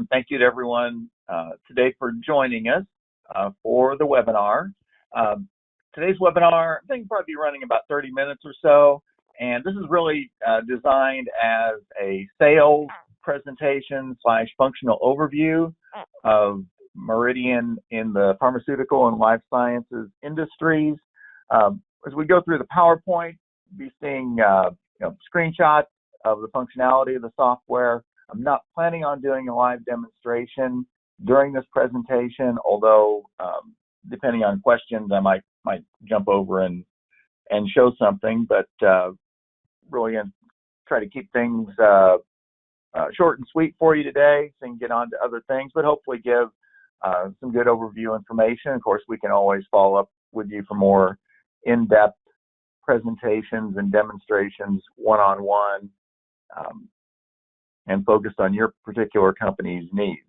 and thank you to everyone today for joining us for the webinar. Today's webinar, I think, will probably be running about 30 minutes or so, and this is really designed as a sales presentation / functional overview of Meridian in the pharmaceutical and life sciences industries. As we go through the PowerPoint, we'll be seeing screenshots of the functionality of the software. I'm not planning on doing a live demonstration during this presentation, although depending on questions, I might jump over and show something, but really going to try to keep things short and sweet for you today so you can get on to other things, but hopefully give some good overview information. Of course, we can always follow up with you for more in-depth presentations and demonstrations one-on-one and focused on your particular company's needs.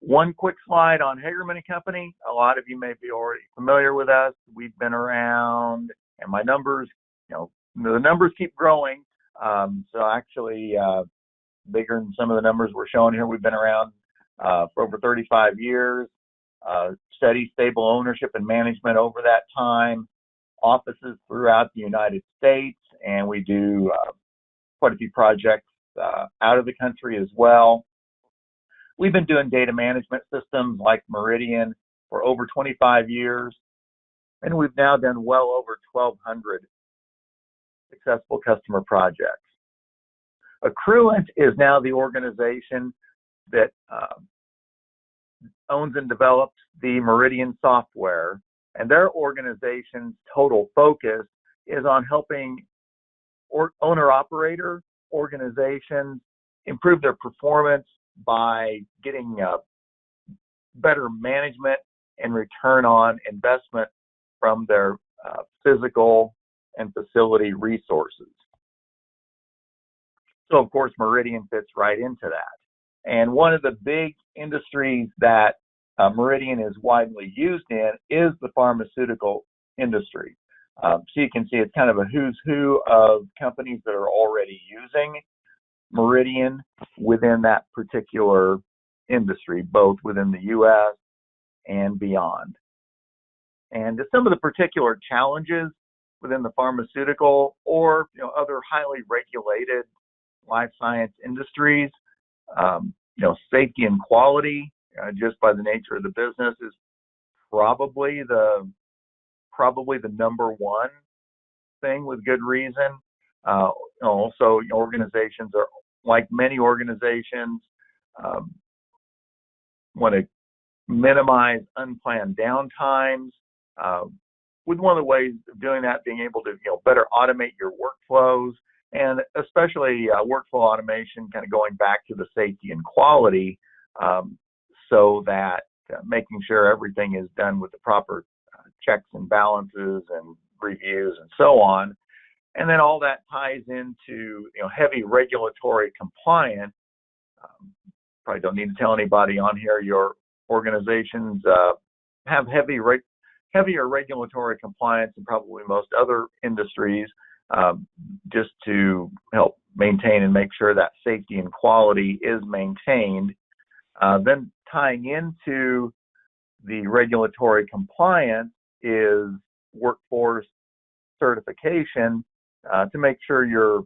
One quick slide on Hagerman & Company. A lot of you may be already familiar with us. We've been around, and my numbers, the numbers keep growing. So actually, bigger than some of the numbers we're showing here. We've been around for over 35 years. Steady, stable ownership and management over that time. Offices throughout the United States, and we do quite a few projects out of the country as well. We've been doing data management systems like Meridian for over 25 years, and we've now done well over 1,200 successful customer projects. Accruent is now the organization that owns and develops the Meridian software, and their organization's total focus is on helping owner-operator organizations improve their performance by getting better management and return on investment from their physical and facility resources. So, of course, Meridian fits right into that. And one of the big industries that Meridian is widely used in is the pharmaceutical industry. So you can see it's kind of a who's who of companies that are already using Meridian within that particular industry, both within the U.S. and beyond. And some of the particular challenges within the pharmaceutical or other highly regulated life science industries, safety and quality, just by the nature of the business, is probably the number one thing, with good reason. Also, organizations are, like many organizations, want to minimize unplanned downtimes. With one of the ways of doing that being able to better automate your workflows, and especially workflow automation, kind of going back to the safety and quality, so that making sure everything is done with the proper checks and balances and reviews and so on. And then all that ties into heavy regulatory compliance. Probably don't need to tell anybody on here, your organizations have heavier regulatory compliance than probably most other industries, just to help maintain and make sure that safety and quality is maintained. Then tying into the regulatory compliance is workforce certification, to make sure your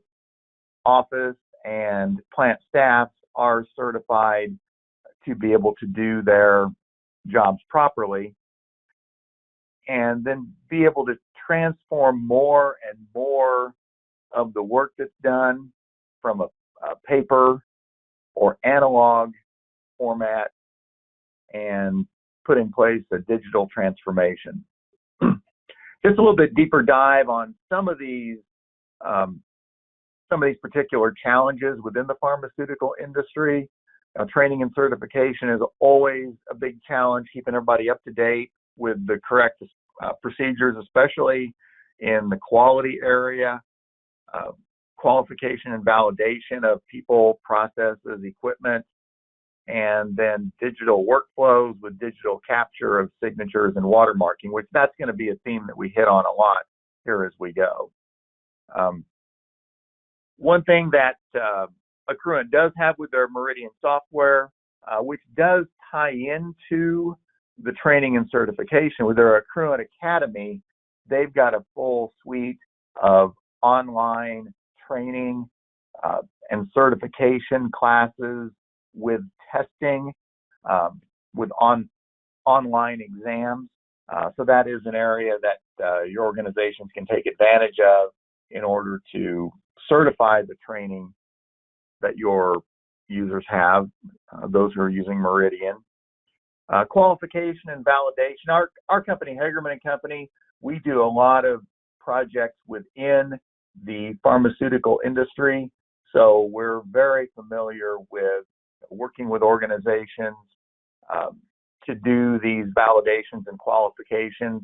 office and plant staff are certified to be able to do their jobs properly, and then be able to transform more and more of the work that's done from a paper or analog format and put in place a digital transformation. Just a little bit deeper dive on some of these particular challenges within the pharmaceutical industry. Training and certification is always a big challenge, keeping everybody up to date with the correct procedures, especially in the quality area, qualification and validation of people, processes, equipment, and then digital workflows with digital capture of signatures and watermarking, which that's going to be a theme that we hit on a lot here as we go. One thing that Accruent does have with their Meridian software, which does tie into the training and certification. With their Accruent Academy, they've got a full suite of online training and certification classes with testing, with online exams. So that is an area that your organizations can take advantage of in order to certify the training that your users have, those who are using Meridian. Qualification and validation. Our company, Hagerman and Company, we do a lot of projects within the pharmaceutical industry. So we're very familiar with working with organizations to do these validations and qualifications.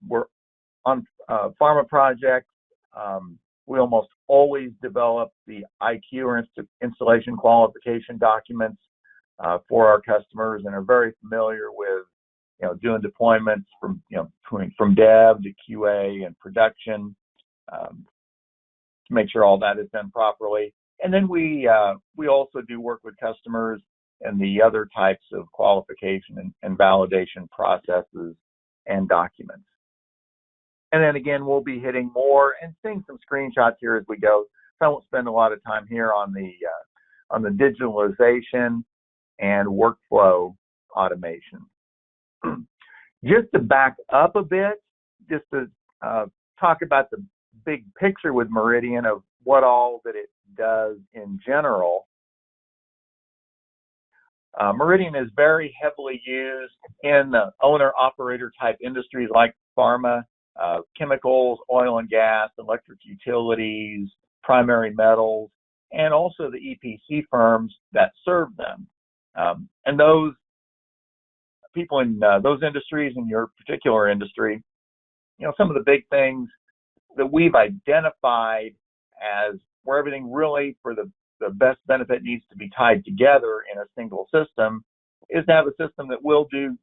We're on pharma projects. We almost always develop the IQ or installation qualification documents for our customers, and are very familiar with doing deployments from dev to QA and production to make sure all that is done properly. And then we also do work with customers and the other types of qualification and validation processes and documents. And then again, we'll be hitting more and seeing some screenshots here as we go. So I won't spend a lot of time here on the digitalization and workflow automation. Just to back up a bit, just to talk about the big picture with Meridian of what all that it does in general. Meridian is very heavily used in the owner-operator type industries like pharma, chemicals, oil and gas, electric utilities, primary metals, and also the EPC firms that serve them. And those people in those industries, in your particular industry, some of the big things that we've identified as where everything really for the best benefit needs to be tied together in a single system is to have a system that will do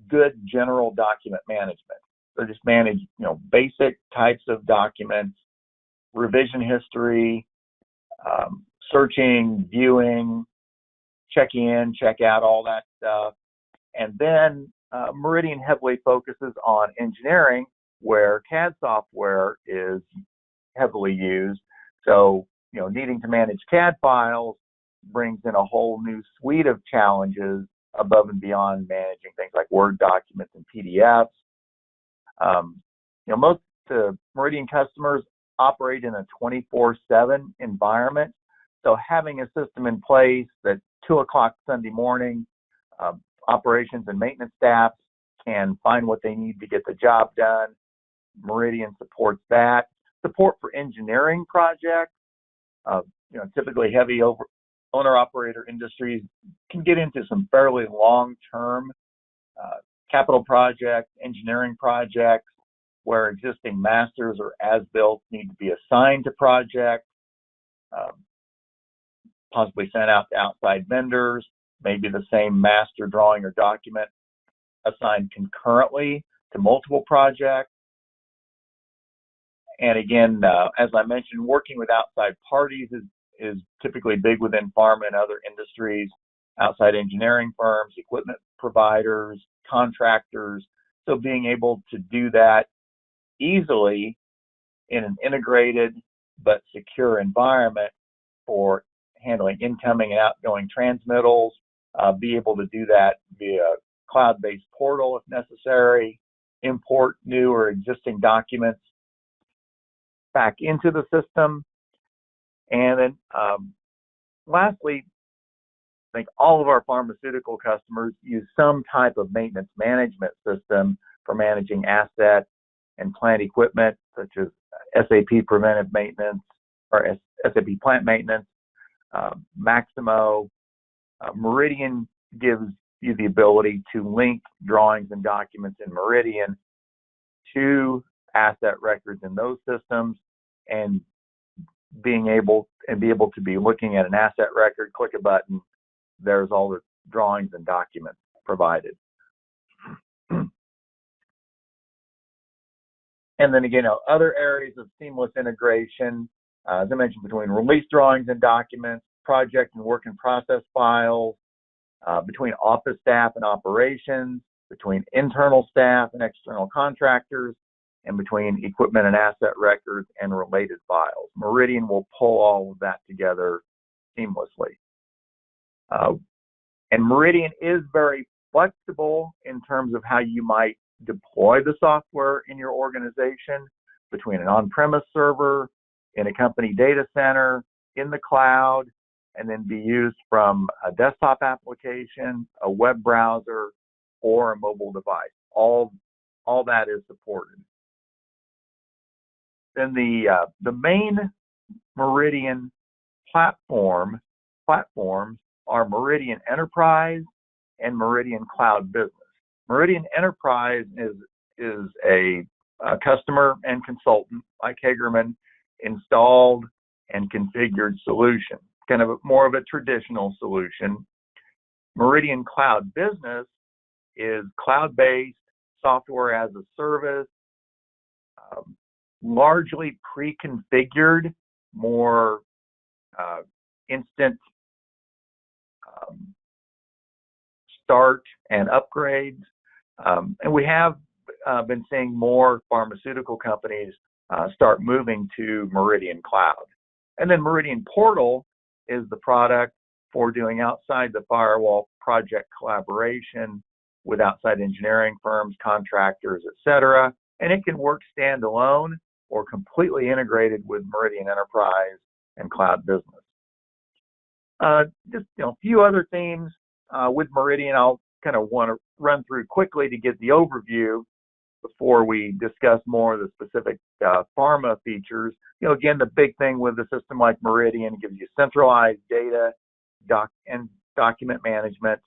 good general document management. So just manage, basic types of documents, revision history, searching, viewing, check in, check out, all that stuff. And then Meridian heavily focuses on engineering, where CAD software is heavily used. So, needing to manage CAD files brings in a whole new suite of challenges above and beyond managing things like Word documents and PDFs. Most Meridian customers operate in a 24/7 environment. So having a system in place that 2 o'clock Sunday morning, operations and maintenance staff can find what they need to get the job done. Meridian supports that. Support for engineering projects. Typically heavy owner-operator industries can get into some fairly long-term capital projects, engineering projects, where existing masters or as-built need to be assigned to projects, possibly sent out to outside vendors, maybe the same master drawing or document assigned concurrently to multiple projects. And again, as I mentioned, working with outside parties is typically big within pharma and other industries, outside engineering firms, equipment providers, contractors. So being able to do that easily in an integrated but secure environment for handling incoming and outgoing transmittals, be able to do that via cloud-based portal if necessary, import new or existing documents back into the system. And then lastly, I think all of our pharmaceutical customers use some type of maintenance management system for managing asset and plant equipment, such as SAP preventive maintenance or SAP plant maintenance, Maximo. Meridian gives you the ability to link drawings and documents in Meridian to asset records in those systems, and be able to be looking at an asset record, click a button, there's all the drawings and documents provided. And then again, other areas of seamless integration, as I mentioned, between release drawings and documents, project and work in process files, between office staff and operations, between internal staff and external contractors, and between equipment and asset records and related files. Meridian will pull all of that together seamlessly. And Meridian is very flexible in terms of how you might deploy the software in your organization, between an on-premise server, in a company data center, in the cloud, and then be used from a desktop application, a web browser, or a mobile device. All that is supported. Then the main Meridian platforms are Meridian Enterprise and Meridian Cloud Business. Meridian Enterprise is a customer and consultant like Hagerman installed and configured solution, kind of more of a traditional solution. Meridian Cloud Business is cloud-based software as a service, largely pre-configured, more instant start and upgrades. And we have been seeing more pharmaceutical companies start moving to Meridian Cloud. And then Meridian Portal is the product for doing outside the firewall project collaboration with outside engineering firms, contractors, etc. And it can work standalone or completely integrated with Meridian Enterprise and Cloud Business. Just a few other themes with Meridian I'll kind of want to run through quickly to get the overview before we discuss more of the specific pharma features. Again, the big thing with a system like Meridian gives you centralized data and document management,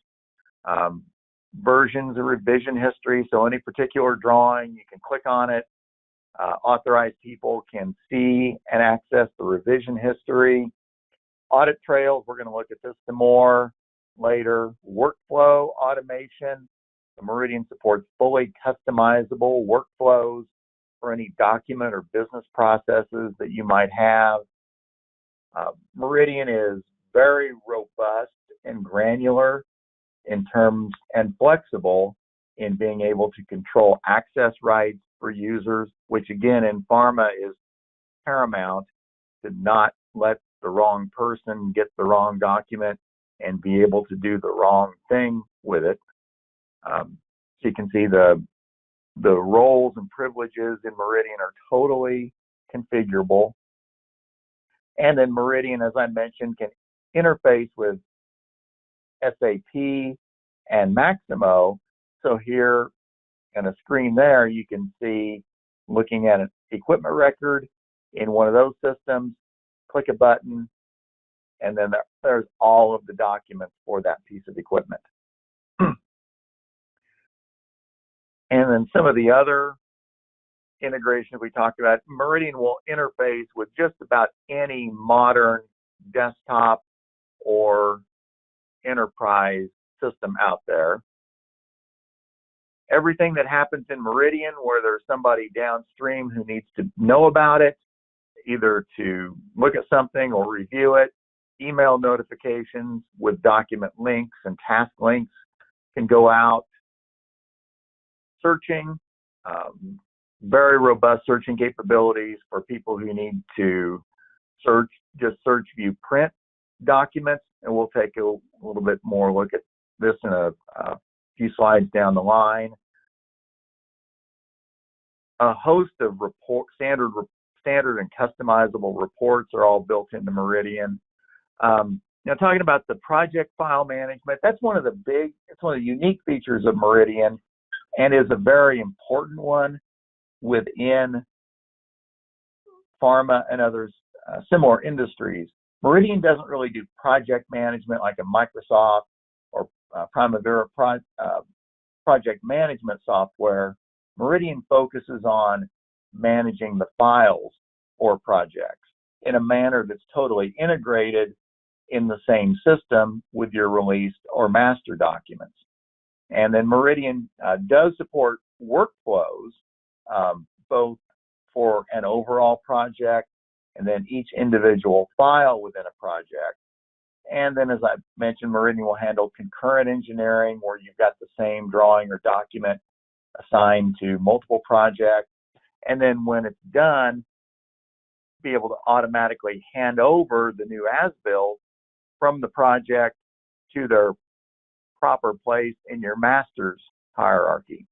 versions and revision history. So any particular drawing, you can click on it. Authorized people can see and access the revision history. Audit trails, we're going to look at this some more later. Workflow automation. The Meridian supports fully customizable workflows for any document or business processes that you might have. Meridian is very robust and granular in terms and flexible in being able to control access rights for users, which again in pharma is paramount, to not let the wrong person get the wrong document and be able to do the wrong thing with it. So you can see the roles and privileges in Meridian are totally configurable. And then Meridian, as I mentioned, can interface with SAP and Maximo. So here on a screen there, you can see, looking at an equipment record in one of those systems, click a button, and then there's all of the documents for that piece of equipment. And then some of the other integrations we talked about, Meridian will interface with just about any modern desktop or enterprise system out there. Everything that happens in Meridian where there's somebody downstream who needs to know about it, either to look at something or review it, email notifications with document links and task links can go out. Searching, very robust searching capabilities for people who need to search, just search, view, print documents, and we'll take a little bit more look at this in a few slides down the line. A host of standard and customizable reports are all built into Meridian. Now, talking about the project file management, it's one of the unique features of Meridian, and is a very important one within pharma and others similar industries. Meridian doesn't really do project management like a Microsoft or Primavera project management software. Meridian focuses on managing the files for projects in a manner that's totally integrated in the same system with your released or master documents. And then Meridian does support workflows, both for an overall project and then each individual file within a project. And then, as I mentioned, Meridian will handle concurrent engineering, where you've got the same drawing or document assigned to multiple projects. And then when it's done, be able to automatically hand over the new as-built from the project to their proper place in your master's hierarchy.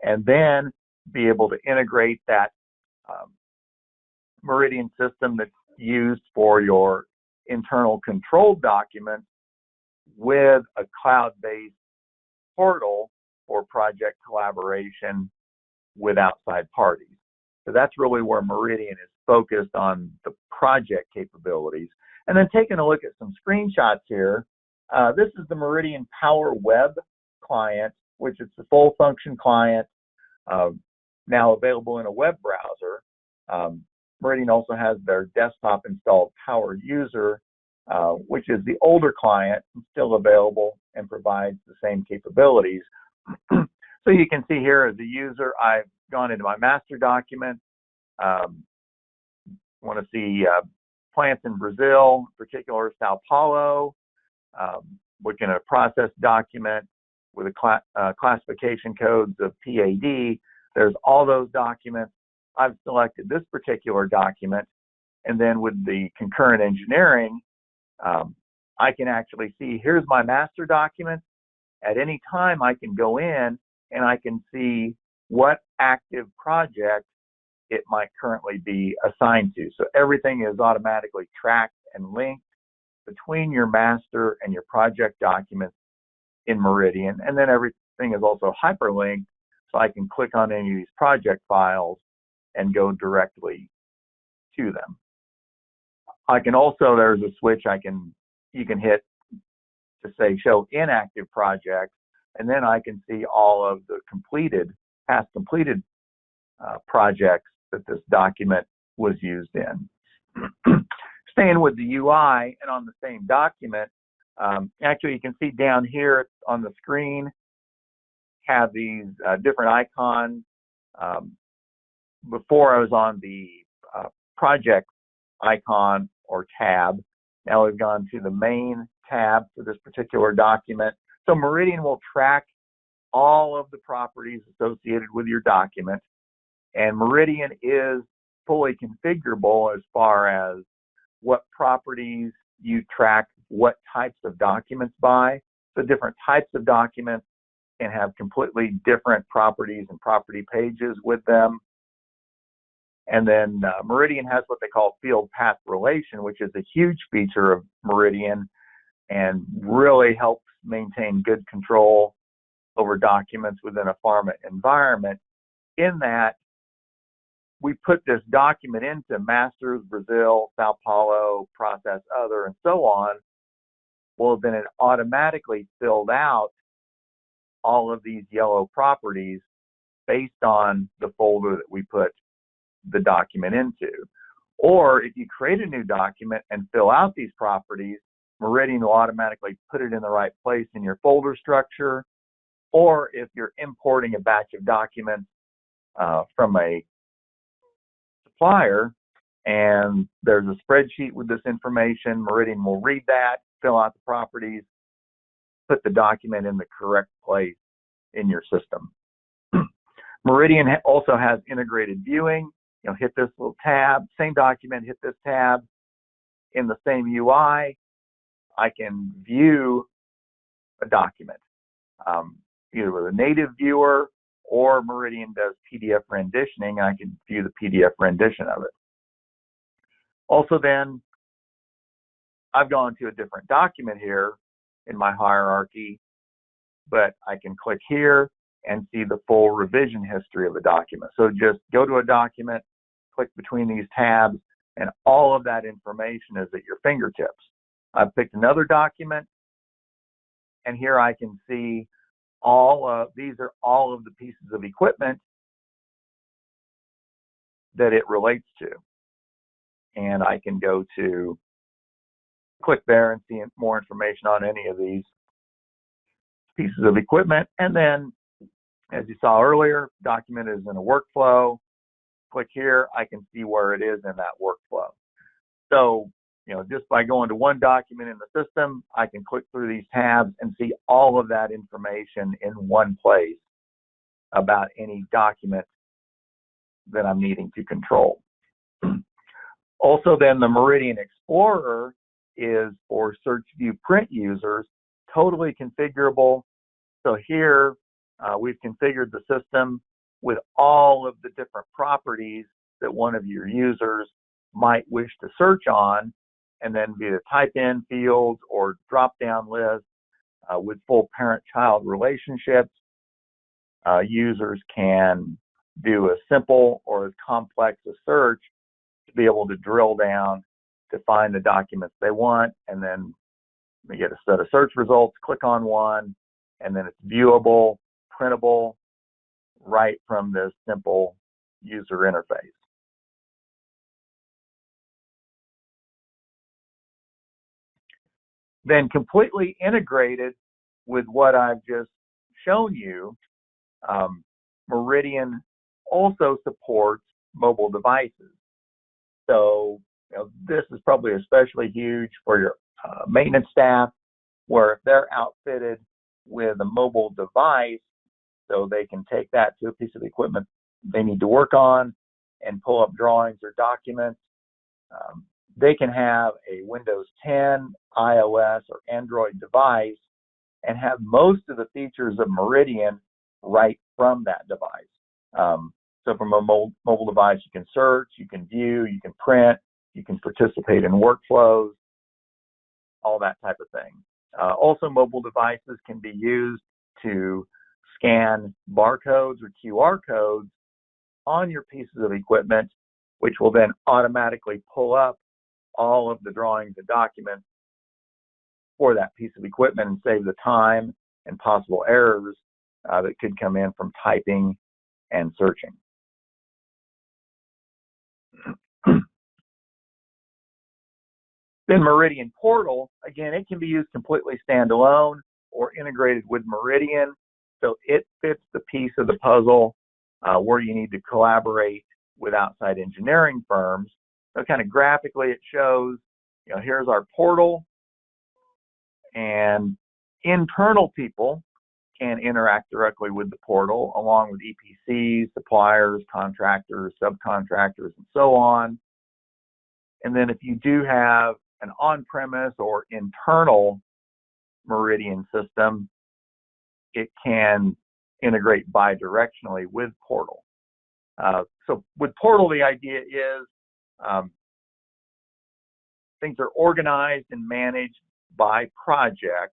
And then be able to integrate that Meridian system that's used for your internal control documents with a cloud-based portal for project collaboration with outside parties. So that's really where Meridian is focused on the project capabilities. And then taking a look at some screenshots here, this is the Meridian Power Web client, which is the full function client, now available in a web browser. Meridian also has their desktop installed Power User, which is the older client, still available and provides the same capabilities. So you can see here as a user, I've gone into my master document, want to see plants in Brazil, in particular Sao Paulo, looking at a process document with a classification codes of PAD. There's all those documents. I've selected this particular document, and then with the concurrent engineering, I can actually see here's my master document. At any time, I can go in and I can see what active project it might currently be assigned to. So everything is automatically tracked and linked between your master and your project documents in Meridian. And then everything is also hyperlinked, so I can click on any of these project files and go directly to them. I can also, there's a switch you can hit to say show inactive projects, and then I can see all of the past completed projects that this document was used in. Staying with the UI and on the same document, actually you can see down here on the screen have these different icons. Before I was on the project icon or tab. Now we've gone to the main tab for this particular document. So Meridian will track all of the properties associated with your document, and Meridian is fully configurable as far as what properties you track what types of documents by. So different types of documents can have completely different properties and property pages with them. And then Meridian has what they call field path relation, which is a huge feature of Meridian and really helps maintain good control over documents within a pharma environment, in that we put this document into Masters, Brazil, Sao Paulo, Process Other, and so on. Well, then it automatically filled out all of these yellow properties based on the folder that we put the document into. Or if you create a new document and fill out these properties, Meridian will automatically put it in the right place in your folder structure. Or if you're importing a batch of documents from a supplier and there's a spreadsheet with this information, Meridian will read that, fill out the properties, put the document in the correct place in your system. Meridian also has integrated viewing. Hit this little tab, same document, hit this tab. In the same UI, I can view a document, either with a native viewer or Meridian does PDF renditioning. I can view the PDF rendition of it. Also then, I've gone to a different document here in my hierarchy, but I can click here and see the full revision history of the document. So just go to a document, click between these tabs, and all of that information is at your fingertips. I've picked another document, and here I can see these are all of the pieces of equipment that it relates to. And I can go to click there and see more information on any of these pieces of equipment. And then, as you saw earlier, document is in a workflow. Click here, I can see where it is in that workflow. So just by going to one document in the system, I can click through these tabs and see all of that information in one place about any document that I'm needing to control. Also, then the Meridian Explorer is for search view print users, totally configurable. So here we've configured the system with all of the different properties that one of your users might wish to search on, and then via type-in fields or drop-down lists with full parent-child relationships. Users can do a simple or as complex a search to be able to drill down to find the documents they want, and then they get a set of search results, click on one, and then it's viewable, printable, right from this simple user interface. Then completely integrated with what I've just shown you, Meridian also supports mobile devices. So this is probably especially huge for your maintenance staff, where if they're outfitted with a mobile device, so they can take that to a piece of equipment they need to work on and pull up drawings or documents. They can have a Windows 10, iOS, or Android device and have most of the features of Meridian right from that device. So from a mobile device, you can search, you can view, you can print, you can participate in workflows, all that type of thing. Also, mobile devices can be used to scan barcodes or QR codes on your pieces of equipment, which will then automatically pull up all of the drawings and documents for that piece of equipment and save the time and possible errors that could come in from typing and searching. Then Meridian Portal, again, it can be used completely standalone or integrated with Meridian. So it fits the piece of the puzzle where you need to collaborate with outside engineering firms. So kind of graphically it shows, here's our portal, and internal people can interact directly with the portal along with EPCs, suppliers, contractors, subcontractors, and so on. And then if you do have an on-premise or internal Meridian system, it can integrate bidirectionally with Portal. So with Portal, the idea is things are organized and managed by project.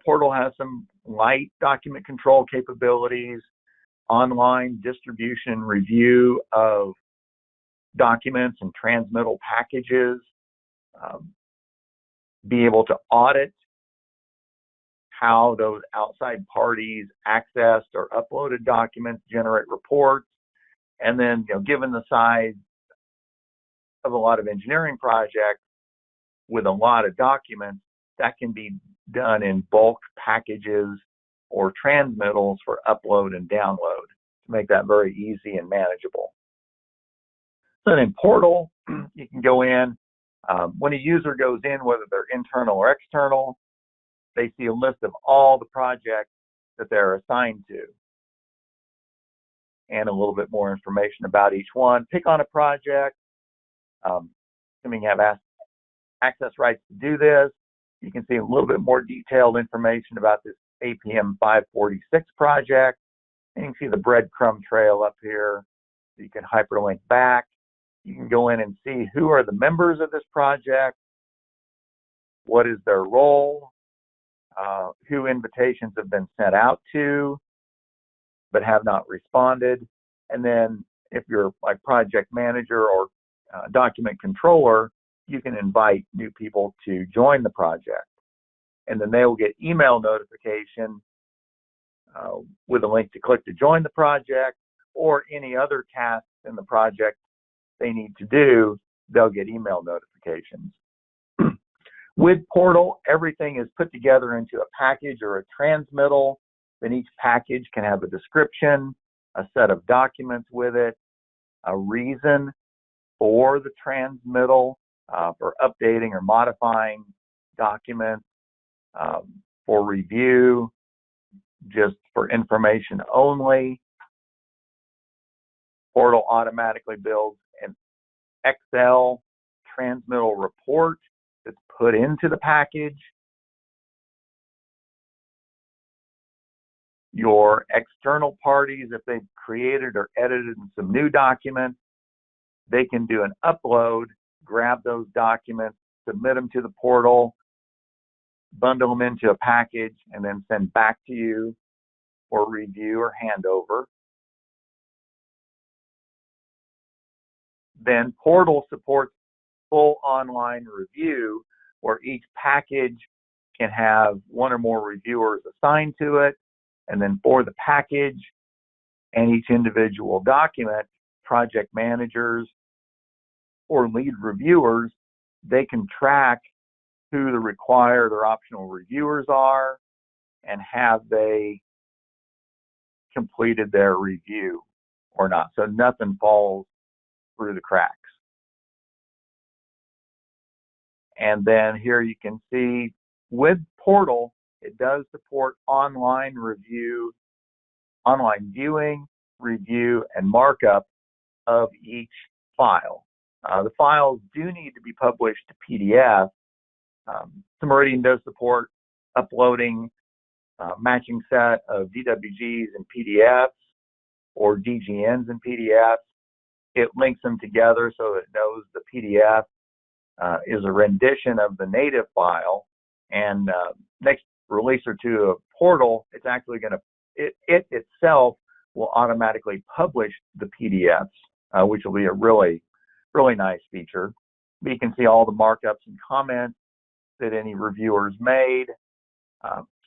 Portal has some light document control capabilities, online distribution review of documents and transmittal packages, be able to audit how those outside parties accessed or uploaded documents, generate reports, and then, given the size of a lot of engineering projects with a lot of documents, that can be done in bulk packages or transmittals for upload and download to make that very easy and manageable. So in Portal, you can go in, when a user goes in, whether they're internal or external, they see a list of all the projects that they're assigned to and a little bit more information about each one. Pick on a project, assuming you have access rights to do this. You can see a little bit more detailed information about this APM 546 project. And you can see the breadcrumb trail up here. So you can hyperlink back. You can go in and see who are the members of this project, what is their role, who invitations have been sent out to but have not responded. And then if you're like project manager or document controller, you can invite new people to join the project. And then they will get email notification with a link to click to join the project, or any other tasks in the project they need to do, they'll get email notifications. With Portal, everything is put together into a package or a transmittal. Then each package can have a description, a set of documents with it, a reason for the transmittal, for updating or modifying documents, for review, just for information only. Portal automatically builds an Excel transmittal report that's put into the package. Your external parties, if they've created or edited some new documents, they can do an upload, grab those documents, submit them to the portal, bundle them into a package, and then send back to you for review or handover. Then portal supports full online review, where each package can have one or more reviewers assigned to it. And then for the package and each individual document, project managers or lead reviewers, they can track who the required or optional reviewers are and have they completed their review or not. So nothing falls through the cracks. And then here you can see with Portal, it does support online review, online viewing, review, and markup of each file. The files do need to be published to PDF. Meridian does support uploading a matching set of DWGs and PDFs or DGNs and PDFs. It links them together so it knows the PDF is a rendition of the native file. And next release or two of Portal, it's actually going to, it itself will automatically publish the PDFs, which will be a really, really nice feature. But you can see all the markups and comments that any reviewers made.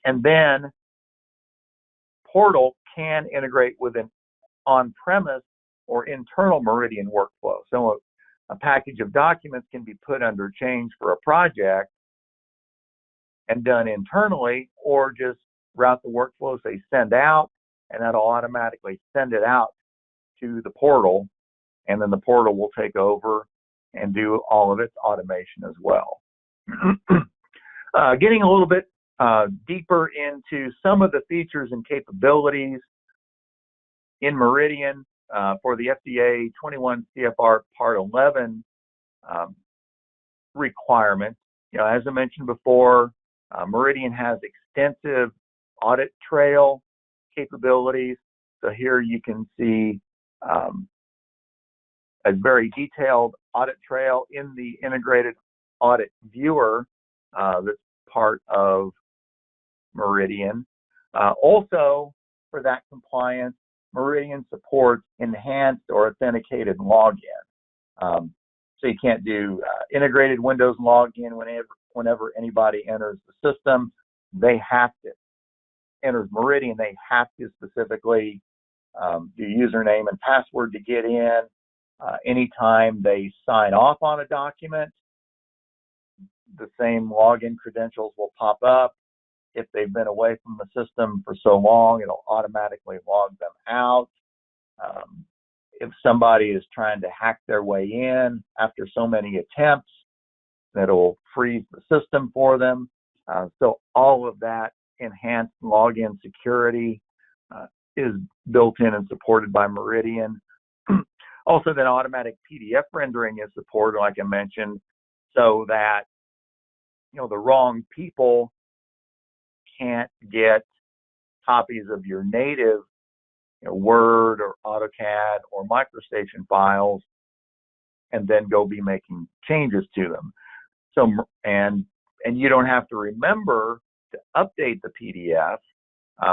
And then Portal can integrate with an on-premise or internal Meridian workflow. So a package of documents can be put under change for a project and done internally, or just route the workflow, say send out, and that'll automatically send it out to the portal, and then the portal will take over and do all of its automation as well. Getting a little bit deeper into some of the features and capabilities in Meridian for the FDA 21 CFR Part 11 requirements. As I mentioned before, Meridian has extensive audit trail capabilities. So here you can see a very detailed audit trail in the integrated audit viewer that's part of Meridian. Also, for that compliance, Meridian supports enhanced or authenticated login. So you can't do integrated Windows login whenever anybody enters the system. They have to, enters Meridian, they have to specifically do username and password to get in. Anytime they sign off on a document, the same login credentials will pop up. If they've been away from the system for so long, it'll automatically log them out. If somebody is trying to hack their way in after so many attempts, it'll freeze the system for them. So all of that enhanced login security is built in and supported by Meridian. Also, then automatic PDF rendering is supported, like I mentioned, so that the wrong people can't get copies of your native Word or AutoCAD or MicroStation files and then go be making changes to them. So and you don't have to remember to update the PDF.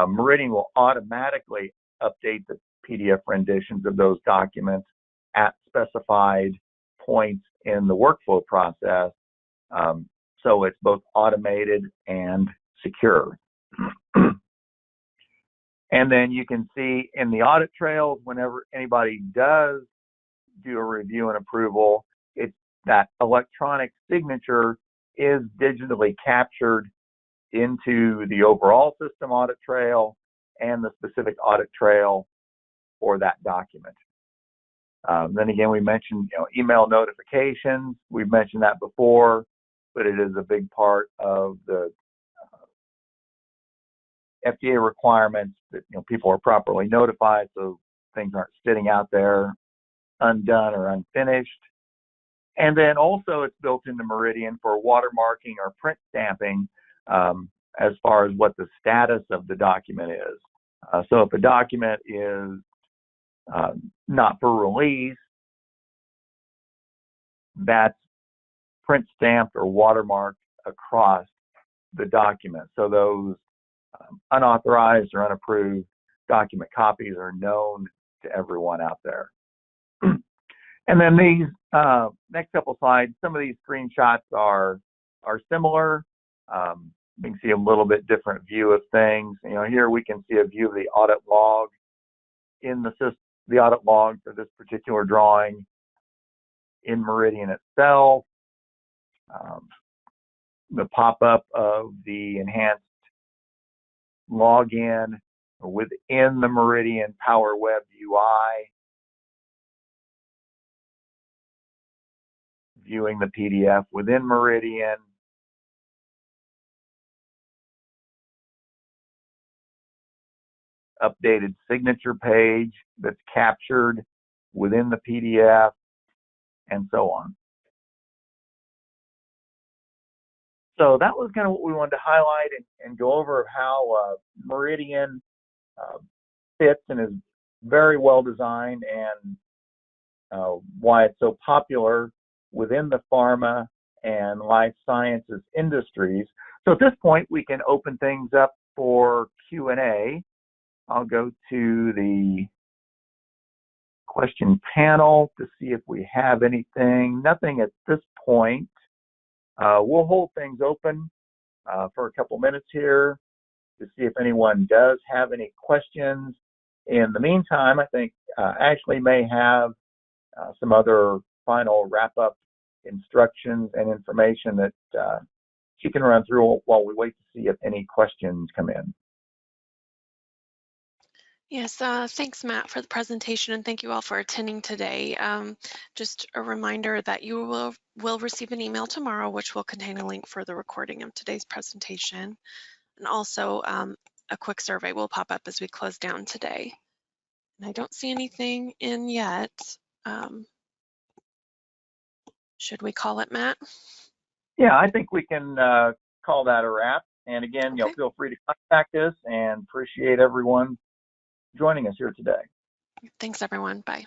Meridian will automatically update the PDF renditions of those documents at specified points in the workflow process. So it's both automated and secure. And then you can see in the audit trails, whenever anybody does do a review and approval, it's that electronic signature is digitally captured into the overall system audit trail and the specific audit trail for that document. Then again, we mentioned email notifications. We've mentioned that before, but it is a big part of the FDA requirements that people are properly notified, so things aren't sitting out there undone or unfinished. And then also it's built into Meridian for watermarking or print stamping as far as what the status of the document is. So if a document is not for release, that's print stamped or watermarked across the document. So those unauthorized or unapproved document copies are known to everyone out there. And then these next couple slides, some of these screenshots are similar. You can see a little bit different view of things. Here we can see a view of the audit log in the audit log for this particular drawing in Meridian itself. The pop-up of the enhanced login within the Meridian Power Web UI, viewing the PDF within Meridian, updated signature page that's captured within the PDF, and so on. So that was kind of what we wanted to highlight and go over how Meridian fits and is very well designed, and why it's so popular within the pharma and life sciences industries. So at this point, we can open things up for Q&A. I'll go to the question panel to see if we have anything. Nothing at this point. We'll hold things open for a couple minutes here to see if anyone does have any questions. In the meantime, I think Ashley may have some other final wrap-up instructions and information that she can run through while we wait to see if any questions come in. Yes, thanks, Matt, for the presentation, and thank you all for attending today. Just a reminder that you will receive an email tomorrow, which will contain a link for the recording of today's presentation. And also a quick survey will pop up as we close down today. And I don't see anything in yet. Should we call it, Matt? Yeah, I think we can call that a wrap. And again, Okay. feel free to contact us, and appreciate everyone joining us here today. Thanks, everyone. Bye.